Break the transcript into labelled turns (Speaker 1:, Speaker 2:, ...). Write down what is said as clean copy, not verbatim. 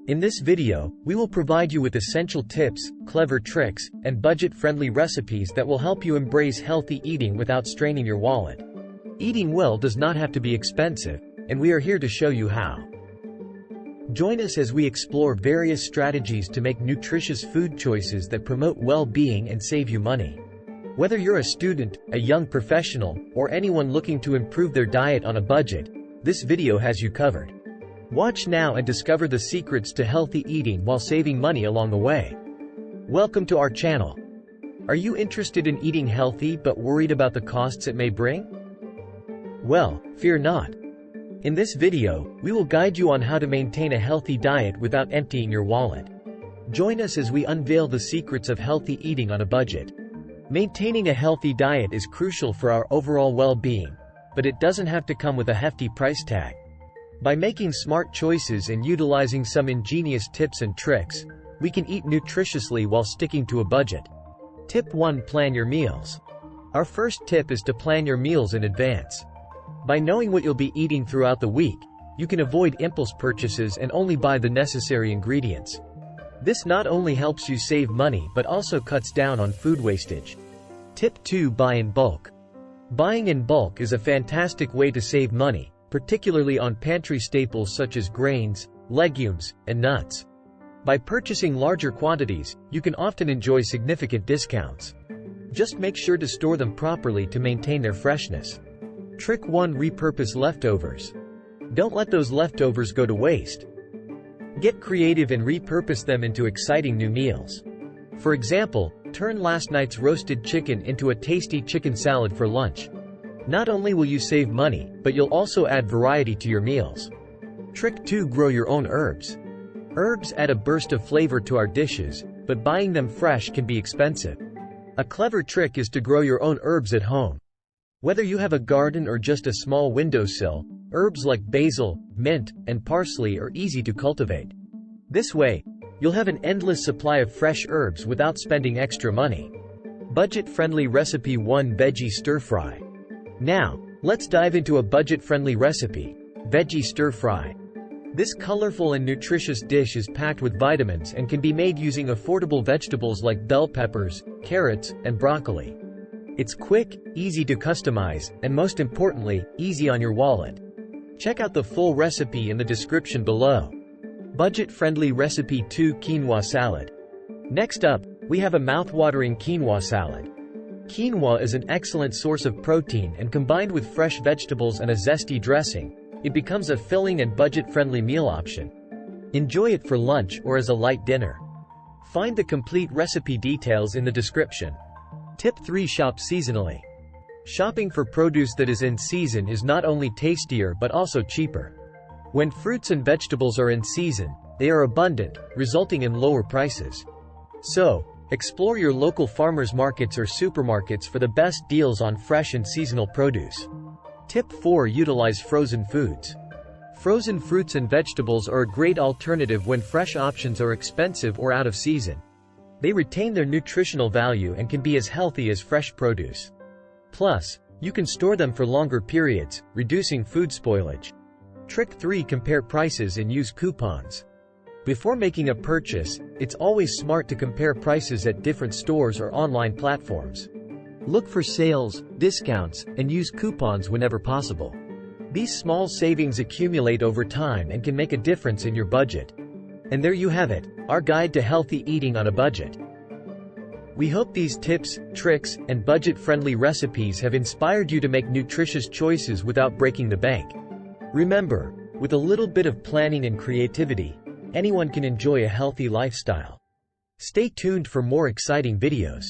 Speaker 1: In this video, we will provide you with essential tips, clever tricks, and budget-friendly recipes that will help you embrace healthy eating without straining your wallet. Eating well does not have to be expensive, and we are here to show you how. Join us as we explore various strategies to make nutritious food choices that promote well-being and save you money. Whether you're a student, a young professional, or anyone looking to improve their diet on a budget, this video has you covered. Watch now and discover the secrets to healthy eating while saving money along the way. Welcome to our channel. Are you interested in eating healthy but worried about the costs it may bring? Well, fear not. In this video, we will guide you on how to maintain a healthy diet without emptying your wallet. Join us as we unveil the secrets of healthy eating on a budget. Maintaining a healthy diet is crucial for our overall well-being, but it doesn't have to come with a hefty price tag. By making smart choices and utilizing some ingenious tips and tricks, we can eat nutritiously while sticking to a budget. Tip 1: Plan your meals. Our first tip is to plan your meals in advance. By knowing what you'll be eating throughout the week, you can avoid impulse purchases and only buy the necessary ingredients. This not only helps you save money but also cuts down on food wastage. Tip 2: Buy in bulk. Buying in bulk is a fantastic way to save money, particularly on pantry staples such as grains, legumes, and nuts. By purchasing larger quantities, you can often enjoy significant discounts. Just make sure to store them properly to maintain their freshness. Trick 1: Repurpose leftovers. Don't let those leftovers go to waste. Get creative and repurpose them into exciting new meals. For example, turn last night's roasted chicken into a tasty chicken salad for lunch. Not only will you save money, but you'll also add variety to your meals. Trick 2: Grow your own herbs. Herbs add a burst of flavor to our dishes, but buying them fresh can be expensive. A clever trick is to grow your own herbs at home. Whether you have a garden or just a small windowsill, herbs like basil, mint, and parsley are easy to cultivate. This way, you'll have an endless supply of fresh herbs without spending extra money. Budget-friendly Recipe 1: Veggie Stir-Fry. Now, let's dive into a budget-friendly recipe: veggie stir-fry. This colorful and nutritious dish is packed with vitamins and can be made using affordable vegetables like bell peppers, carrots, and broccoli. It's quick, easy to customize, and most importantly, easy on your wallet. Check out the full recipe in the description below. Budget-friendly Recipe 2: Quinoa Salad. Next up, we have a mouth-watering quinoa salad. Quinoa is an excellent source of protein, and combined with fresh vegetables and a zesty dressing, it becomes a filling and budget-friendly meal option. Enjoy it for lunch or as a light dinner. Find the complete recipe details in the description. Tip 3: Shop seasonally. Shopping for produce that is in season is not only tastier but also cheaper. When fruits and vegetables are in season, they are abundant, resulting in lower prices. So, explore your local farmers markets or supermarkets for the best deals on fresh and seasonal produce. Tip 4: Utilize frozen foods. Frozen fruits and vegetables are a great alternative when fresh options are expensive or out of season. They retain their nutritional value and can be as healthy as fresh produce. Plus, you can store them for longer periods, reducing food spoilage. Trick 3: Compare prices and use coupons. Before making a purchase, it's always smart to compare prices at different stores or online platforms. Look for sales, discounts, and use coupons whenever possible. These small savings accumulate over time and can make a difference in your budget. And there you have it, our guide to healthy eating on a budget. We hope these tips, tricks, and budget-friendly recipes have inspired you to make nutritious choices without breaking the bank. Remember, with a little bit of planning and creativity, anyone can enjoy a healthy lifestyle. Stay tuned for more exciting videos.